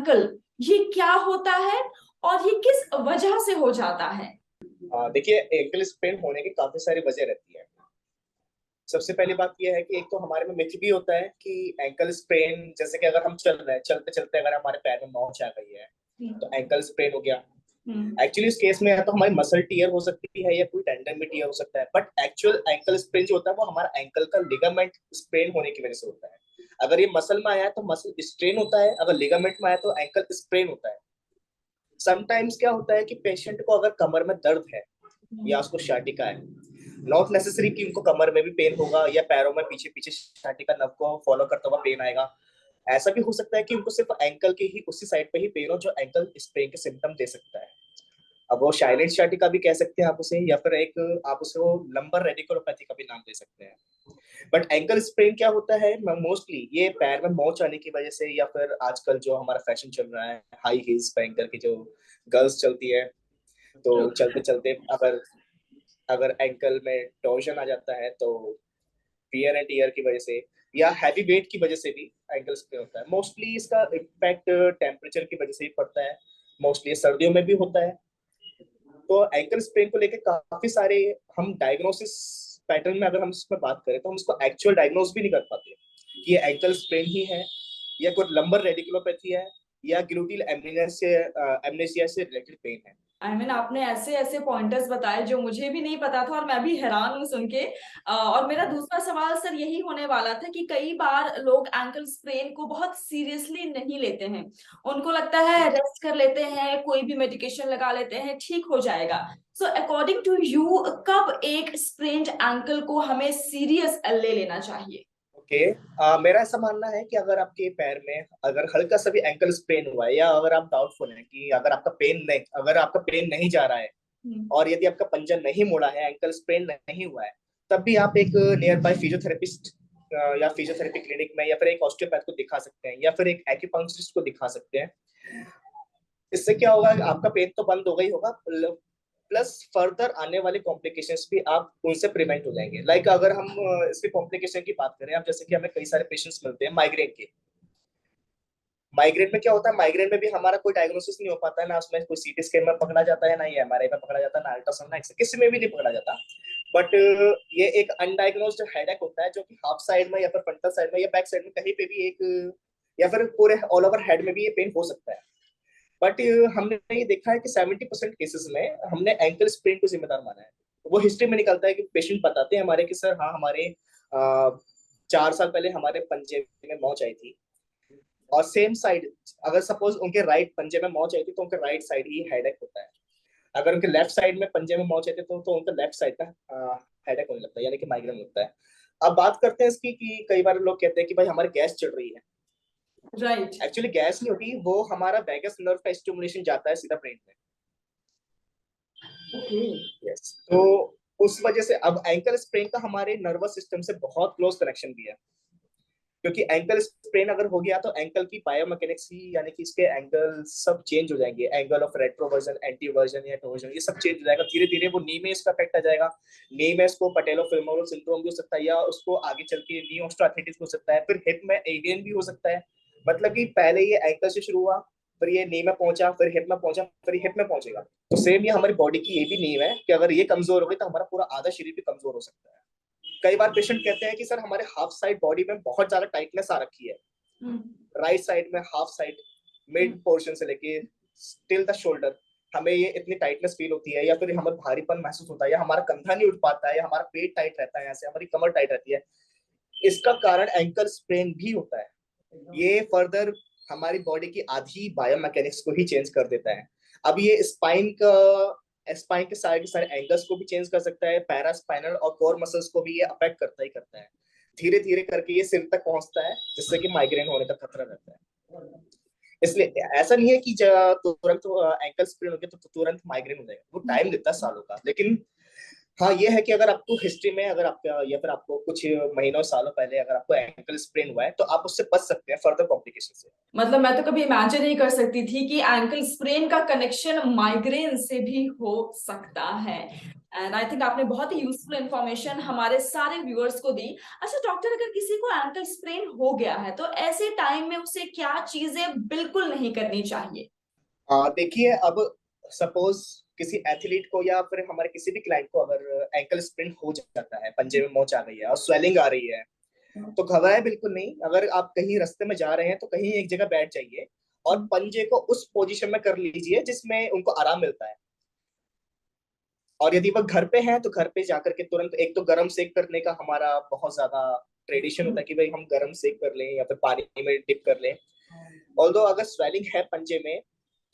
Ankle, ये क्या होता है और ये किस वजह से हो जाता है? देखिए, एंकल स्प्रेन होने की काफी सारी वजह रहती है। सबसे पहली बात यह है कि एक तो हमारे में मिथ भी होता है कि एंकल स्प्रेन, जैसे कि अगर हम चल रहे हैं, चलते चलते अगर हमारे पैर में मोच आ गई है तो एंकल स्प्रेन हो गया। हम्म। एक्चुअली इस केस में या तो हमारी मसल टीयर हो सकती है या कोई टेंडन भी टीयर हो सकता है, बट एक्चुअल एंकल स्प्रेन जो होता है वो हमारा एंकल का लिगामेंट स्प्रेन होने की वजह से होता है। अगर ये मसल में आया है तो मसल स्ट्रेन होता है, अगर लिगामेंट में आया तो एंकल स्प्रेन होता है। समटाइम्स क्या होता है कि पेशेंट को अगर कमर में दर्द है या उसको शाटिका है, नॉट नेसेसरी कि उनको कमर में भी पेन होगा या पैरों में पीछे पीछे शाटिका नर्व को फॉलो करता हुआ पेन आएगा। ऐसा भी हो सकता है कि उनको सिर्फ एंकल के ही उसी साइड पे ही पेन हो जो एंकल स्प्रेन के सिम्टम दे सकता है। अब वो साइलेंट शाटिका भी कह सकते हैं आप उसे, या फिर एक आप उसे वो लंबर रेडिकुलोपैथी का भी नाम दे सकते हैं। बट एंकल स्प्रेन क्या होता है, मोस्टली ये पैर में मोच आने की वजह से, या फिर आजकल जो हमारा फैशन चल रहा है हाई हील्स पहन करके जो गर्ल्स चलती है, तो चलते चलते अगर अगर एंकल में टॉर्जन आ जाता है तो वियर एंड टीयर की वजह से या हैवी वेट की वजह से भी एंकल स्प्रेन होता है। मोस्टली इसका इम्पैक्ट टेम्परेचर की वजह से ही पड़ता है। मोस्टली सर्दियों में भी होता है। तो एंकल स्प्रेन को लेकर काफी सारे हम डायग्नोसिस पैटर्न में अगर हम इसमें बात करें तो हम इसको एक्चुअल डायग्नोस भी नहीं कर पाते कि ये एंकल स्प्रेन ही है या कोई लंबर रेडिकुलोपैथी है या ग्लूटिल एमनेसिया से रिलेटेड पेन है। आपने ऐसे ऐसे पॉइंटर्स बताए जो मुझे भी नहीं पता था और मैं भी हैरान हूँ सुन के। और मेरा दूसरा सवाल सर यही होने वाला था कि कई बार लोग एंकल स्प्रेन को बहुत सीरियसली नहीं लेते हैं। उनको लगता है रेस्ट कर लेते हैं, कोई भी मेडिकेशन लगा लेते हैं, ठीक हो जाएगा। सो अकॉर्डिंग टू यू, कब एक स्प्रेन्ड एंकल को हमें सीरियस ले लेना चाहिए? ओके। मेरा ऐसा मानना है कि अगर आपके पैर में अगर हल्का सा भी एंकल स्प्रेन हुआ है, या अगर आप डाउटफुल हैं कि अगर आपका पेन नहीं जा रहा है हम्म। और यदि आपका पंजा नहीं मुड़ा है, एंकल स्प्रेन नहीं हुआ है, तब भी आप एक नियर बाय फिजियोथेरेपिस्ट या फिजियोथेरेपी क्लिनिक में या फिर एक ऑस्टियोपैथ को दिखा सकते हैं या फिर एक एक्यूपंक्चरिस्ट को दिखा सकते हैं। इससे क्या होगा, आपका पेन तो बंद हो गई होगा, प्लस फर्दर आने वाले कॉम्प्लिकेशंस भी आप उनसे प्रिवेंट हो जाएंगे। लाइक अगर हम इसके कॉम्प्लिकेशन की बात करें, अब जैसे कि हमें कई सारे पेशेंट्स मिलते हैं माइग्रेन के। माइग्रेन में क्या होता है, माइग्रेन में भी हमारा कोई डायग्नोसिस नहीं हो पाता है, ना उसमें कोई सीटी स्कैन में पकड़ा जाता है, ना ये एमआरआई में पकड़ा जाता है, ना अल्ट्रासाउंड, ना एक्सरे, किसी में भी नहीं पकड़ा जाता। बट ये एक अनडायग्नोस्ड हेडेक होता है जो कि हाफ साइड में या फिर फ्रंटल साइड में या बैक साइड में कहीं पे भी एक, या फिर पूरे ऑल ओवर हेड में भी ये पेन हो सकता है। बट हमने ये देखा है कि 70% केसेस में हमने एंकल स्प्रेन को जिम्मेदार माना है। वो हिस्ट्री में निकलता है कि पेशेंट बताते हैं हमारे कि सर हाँ, हमारे 4 साल पहले हमारे पंजे में मोच आई थी, और सेम साइड, अगर सपोज उनके राइट पंजे में मोच आई थी तो उनके राइट साइड ही हेडेक होता है। अगर उनके लेफ्ट साइड में पंजे में मोच आई थी तो उनका लेफ्ट साइड का हेडेक होने लगता है, यानी कि माइग्रेन होता है। अब बात करते हैं इसकी कि कई बार लोग कहते हैं कि भाई हमारी गैस चढ़ रही है। राइट। एक्चुअली गैस नहीं होती, वो हमारा वैगस नर्व का स्टिमुलेशन जाता है सीधा ब्रेन में। ओके। यस, तो उस वजह से अब एंकल स्प्रेन का हमारे नर्वस सिस्टम से बहुत क्लोज कनेक्शन भी है। क्योंकि एंकल स्प्रेन अगर हो गया तो एंकल की बायोमैकेनिक्स ही, यानी कि इसके एंगल सब चेंज हो जाएंगे। एंगल ऑफ रेट्रोवर्जन, एंटीवर्जन या टोवर्जन, ये सब चेंज हो जाएगा धीरे धीरे। वो नी में इसका इफेक्ट आ जाएगा। नी में इसको पटेलोफेमोरल सिंड्रोम भी हो सकता है, या उसको आगे चल के नी ऑस्टियोआर्थराइटिस हो सकता है, फिर हिप में एवियन भी हो सकता है। मतलब कि पहले ये एंकल से शुरू हुआ, फिर ये नी में पहुंचा, फिर हिप में पहुंचा, फिर हिप में पहुंचेगा। तो सेम ये हमारी बॉडी की ये भी नींव है कि अगर ये कमजोर हो गई तो हमारा पूरा आधा शरीर भी कमजोर हो सकता है। कई बार पेशेंट कहते हैं कि सर हमारे हाफ साइड बॉडी में बहुत ज्यादा टाइटनेस आ रखी है, राइट साइड में हाफ साइड, मिड पोर्शन से लेके टिल द शोल्डर, हमें ये इतनी टाइटनेस फील होती है, या फिर हमें भारीपन महसूस होता है, या हमारा कंधा नहीं उठ पाता है, या हमारा पेट टाइट रहता है, यहाँ से हमारी कमर टाइट रहती है। इसका कारण एंकल स्प्रेन भी होता है। ये फर्दर हमारी बॉडी की आधी बायोमैकेनिक्स को ही चेंज कर देता है। अब ये स्पाइन के सारे एंगल्स को भी चेंज कर सकता है, पैरास्पाइनल और कोर मसल्स को भी ये अफेक्ट करता ही करता है। धीरे धीरे करके ये सिर तक पहुंचता है, जिससे कि माइग्रेन होने का खतरा रहता है। इसलिए ऐसा नहीं है कि तुरंत एंकल स्प्रेन हो गया तो तुरंत माइग्रेन हो जाएगा, वो टाइम लेता है सालों का। लेकिन हाँ, ये है कि अगर आपको हिस्ट्री में, अगर आपका या फिर आपको कुछ महीनों सालों पहले अगर आपको एंकल स्प्रेन हुआ है तो आप उससे बच सकते हैं फर्दर कॉम्प्लिकेशन से। मतलब मैं तो कभी इमेजिन नहीं कर सकती थी कि एंकल स्प्रेन का कनेक्शन माइग्रेन से भी हो सकता है। एंड आई थिंक आपने बहुत ही यूजफुल इंफॉर्मेशन हमारे सारे व्यूअर्स को दी। अच्छा डॉक्टर, अगर किसी को एंकल स्प्रेन हो गया है तो ऐसे टाइम में उसे क्या चीजें बिल्कुल नहीं करनी चाहिए? देखिए, अब सपोज किसी एथलीट को या फिर हमारे किसी भी क्लाइंट को अगर एंकल स्प्रेन हो जाता है, पंजे में मोच आ गई है और स्वेलिंग आ रही है, तो घबराए बिल्कुल नहीं। अगर आप कहीं रास्ते में जा रहे हैं तो कहीं एक जगह बैठ जाइए और पंजे को उस पोजीशन में कर लीजिए जिसमें उनको आराम मिलता है। और यदि वह घर पे हैं तो घर पे जाकर के तुरंत एक तो गर्म सेक करने का हमारा बहुत ज्यादा ट्रेडिशन होता है कि भाई हम गर्म सेक कर लें या फिर पानी में डिप कर लें। ऑल्दो अगर स्वेलिंग है पंजे में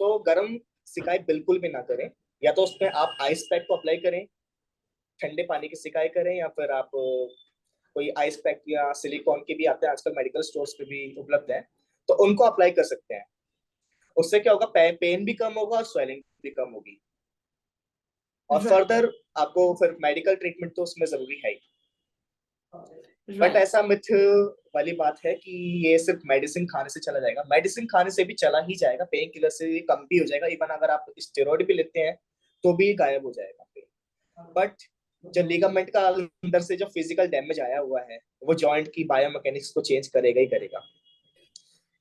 तो गर्म सिकाई बिल्कुल भी ना करें। या तो उसमें आप आइस पैक को अप्लाई करें, ठंडे पानी की सिकाई करें, या फिर आप कोई आइस पैक या सिलिकॉन के भी आते हैं आजकल, मेडिकल स्टोर्स पे भी उपलब्ध है, तो उनको अप्लाई कर सकते हैं। उससे क्या होगा, पेन भी कम होगा और स्वेलिंग भी कम होगी। और राइट। फर्दर आपको फिर मेडिकल ट्रीटमेंट तो उसमें जरूरी है ही। But right. ऐसा मिथ वाली बात है कि ये सिर्फ मेडिसिन खाने से चला जाएगा। मेडिसिन खाने से भी चला ही जाएगा, पेन किलर से भी कम भी हो जाएगा, इवन अगर आप स्टेरॉइड भी लेते हैं तो भी गायब हो जाएगा पेन। बट जो लिगामेंट का अंदर से जो फिजिकल डैमेज आया हुआ है वो जॉइंट की बायोमैकेनिक्स को चेंज करेगा ही करेगा।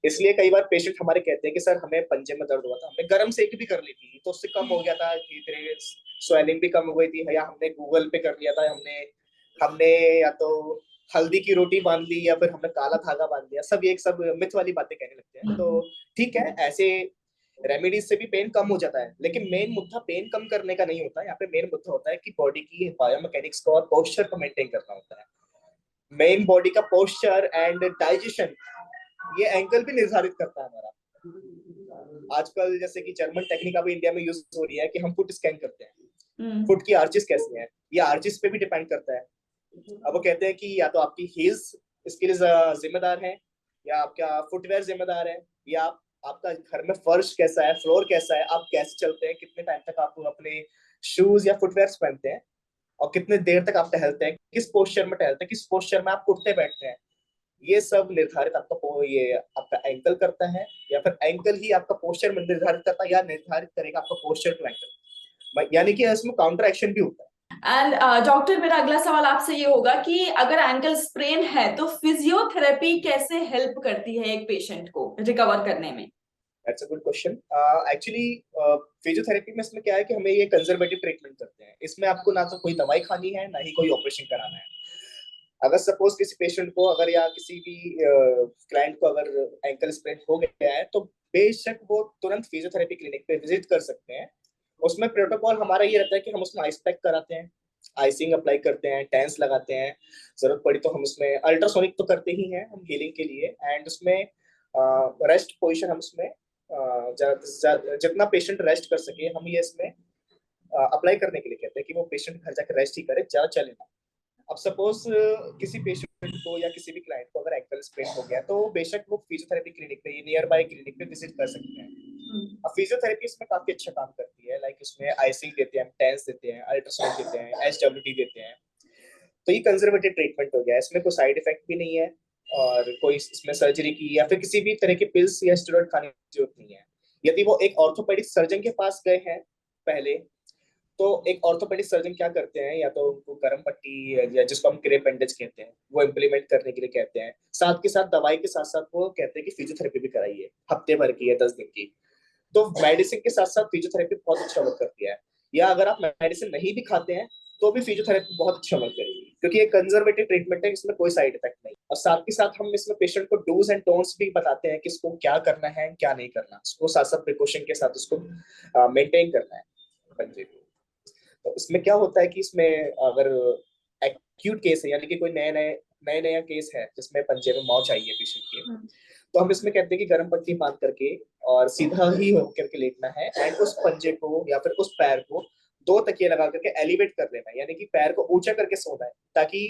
इसलिए कई बार पेशेंट हमारे कहते हैं कि सर हमें पंजे में दर्द हुआ था, हमने गर्म सेक भी कर ली थी तो उससे कम हो गया था, धीरे धीरे स्वेलिंग भी कम हो गई थी, या हमने गूगल पे कर लिया था, हमने हमने या तो हल्दी की रोटी बांध ली या फिर हमने काला धागा बांध लिया। सब ये सब मिथ वाली बातें कहने लगते हैं। तो ठीक है, ऐसे रेमेडीज से भी पेन कम हो जाता है, लेकिन मेन मुद्दा पेन कम करने का नहीं होता है। यहाँ पे मेन मुद्दा होता है कि बॉडी की बायोमैकेनिक्स को और पोस्चर को मेंटेन करना होता है। मेन बॉडी का पोस्चर एंड डाइजेशन ये एंगल भी निर्धारित करता है हमारा। आजकल जैसे कि जर्मन टेक्निक अभी इंडिया में यूज हो रही है कि हम फुट स्कैन करते हैं, फुट की आर्चिस कैसी हैं, ये आर्चिस पे भी डिपेंड करता है। अब वो कहते हैं कि या तो आपकी हील्स इसके लिए जिम्मेदार है, या आपका फुटवेयर जिम्मेदार है, या आपका घर में फर्श कैसा है, फ्लोर कैसा है, आप कैसे चलते हैं, कितने टाइम तक आप अपने शूज या फुटवेयर पहनते हैं, और कितने देर तक आप टहलते हैं, किस पोस्चर में टहलते हैं, किस पोस्चर में आप उठते बैठते हैं। ये सब निर्धारित ये आपका एंकल करता है, या फिर एंकल ही आपका पोस्चर निर्धारित करता है, या निर्धारित करेगा आपका पोस्चर टू एंकल। यानी कि इसमें काउंटर एक्शन भी होता है। एंड डॉक्टर, मेरा अगला सवाल आपसे ये होगा कि अगर एंकल स्प्रेन है तो फिजियोथेरेपी कैसे हेल्प करती है एक पेशेंट को रिकवर करने में? That's a good question. Actually physiotherapy में इसमें क्या है कि हमें ये कंजर्वेटिव ट्रीटमेंट करते हैं। इसमें आपको ना तो कोई दवाई खानी है ना ही कोई ऑपरेशन कराना है। अगर सपोज किसी पेशेंट को अगर या किसी भी क्लाइंट को अगर एंकल स्प्रेन हो गया है तो बेशक वो तुरंत फिजियोथेरेपी क्लिनिक पे विजिट कर सकते हैं। उसमें प्रोटोकॉल हमारा ये रहता है कि हम उसमें आइस पैक कराते हैं, आइसिंग अप्लाई करते हैं, टेंस लगाते हैं, जरूरत पड़ी तो हम उसमें अल्ट्रासोनिक तो करते ही हैं हम हीलिंग के लिए। एंड उसमें रेस्ट पोजिशन हम उसमें जितना पेशेंट रेस्ट कर सके हम ये इसमें अप्लाई करने के लिए कहते हैं कि वो पेशेंट घर जाकर रेस्ट ही करे, ज्यादा चले ना। अब सपोज किसी पेशेंट को या किसी भी क्लाइंट को अगर एंकल स्प्रेन हो गया तो बेशक वो फिजियोथेरेपी क्लिनिक पे, नियर बाय क्लिनिक पे विजिट कर सकते हैं। अब फिजियोथेरेपी इसमें काफी अच्छा काम करती है, लाइक इसमें आइसिंग देते हैं, टेंस देते हैं, अल्ट्रासाउंड देते हैं, एसडब्ल्यूटी देते हैं। तो ये कंजर्वेटिव ट्रीटमेंट हो गया, इसमें कोई साइड इफेक्ट भी नहीं है और कोई इसमें सर्जरी की या फिर किसी भी तरह के पिल्स या स्टेरॉइड खाने की जरूरत नहीं है। यदि वो एक ऑर्थोपेडिक सर्जन के पास गए हैं पहले, तो एक ऑर्थोपेडिक सर्जन क्या करते हैं, या तो उनको गर्म पट्टी या जिसको हम क्रेप बैंडेज कहते हैं वो इम्प्लीमेंट करने के लिए कहते हैं। साथ के साथ दवाई के साथ साथ वो कहते हैं कि फिजियोथेरेपी भी कराइए, हफ्ते भर की या 10 दिन की। तो मेडिसिन के साथ साथ फिजियोथेरेपी बहुत अच्छा वर्क करती है। या अगर आप मेडिसिन नहीं भी खाते हैं तो भी फिजियोथेरेपी बहुत अच्छा वर्क करेगी, क्योंकि ये कंजर्वेटिव ट्रीटमेंट है, इसमें कोई साइड इफेक्ट नहीं। और साथ के साथ हम इसमें पेशेंट को डूज एंड डोंट्स भी बताते हैं कि इसको क्या करना है क्या नहीं करना, उसको साथ साथ प्रिकॉशन के साथ उसको मेंटेन करना है पंजे को। तो इसमें क्या होता है कि इसमें अगर एक्यूट केस है, यानी कि कोई नया केस है जिसमें पंजे में मौत आई है पेशेंट के, तो हम इसमें कहते हैं कि गर्म पट्टी बांध करके और सीधा ही होकर के लेटना है, एंड उस पंजे को या फिर उस पैर को दो तकिए लगा करके एलिवेट कर लेना है, यानी कि पैर को ऊंचा करके सोना है, ताकि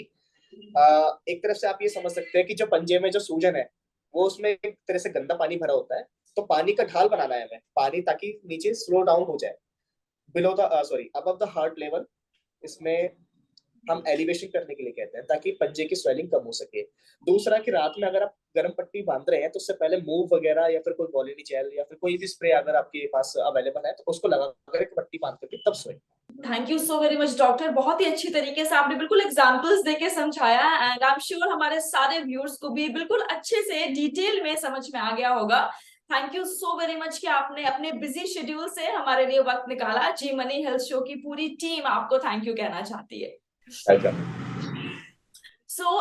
एक तरफ से आप ये समझ सकते हैं कि जो पंजे में जो सूजन है वो उसमें एक तरह से गंदा पानी भरा होता है, तो पानी का ढाल बनाना है हमें, पानी ताकि नीचे स्लो डाउन हो जाए, below the sorry above the heart level. इसमें हम एलिवेशन करने के लिए कहते हैं, ताकि पंजे की स्वेलिंग कम हो सके। दूसरा कि रात में अगर आप गर्म पट्टी बांध रहे हैं तो उससे पहले मूव वगैरह या फिर कोई वॉलिनी जेल या फिर कोई भी स्प्रे अगर आपके पास अवेलेबल है तो उसको लगा कर एक पट्टी बांध करके तब सोएं। Thank you so very much doctor, बहुत ही अच्छी तरीके से आपने बिल्कुल एग्जांपल्स देके समझाया एंड आई एम श्योर हमारे सारे व्यूअर्स को भी बिल्कुल अच्छे से डिटेल में समझ में आ गया होगा। Thank you so very much कि आपने अपने बिजी शेड्यूल से हमारे लिए वक्त निकाला। जी मनी हेल्थ शो की पूरी टीम आपको थैंक यू कहना चाहती है।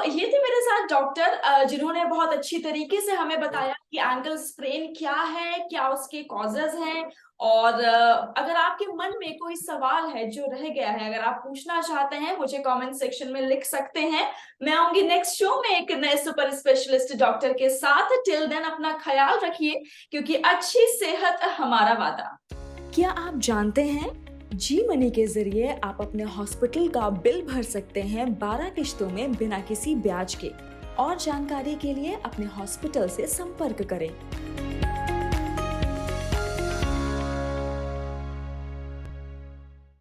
ये थे मेरे साथ डॉक्टर जिन्होंने बहुत अच्छी तरीके से हमें बताया कि एंकल स्प्रेन क्या है, क्या उसके कॉजेज हैं, और अगर आपके मन में कोई सवाल है जो रह गया है, अगर आप पूछना चाहते हैं, मुझे कमेंट सेक्शन में लिख सकते हैं। मैं आऊंगी नेक्स्ट शो में एक नए सुपर स्पेशलिस्ट डॉक्टर के साथ। टिल देन अपना ख्याल रखिए, क्योंकि अच्छी सेहत हमारा वादा। क्या आप जानते हैं, जी मनी के जरिए आप अपने हॉस्पिटल का बिल भर सकते हैं 12 किश्तों में बिना किसी ब्याज के। और जानकारी के लिए अपने हॉस्पिटल से संपर्क करें।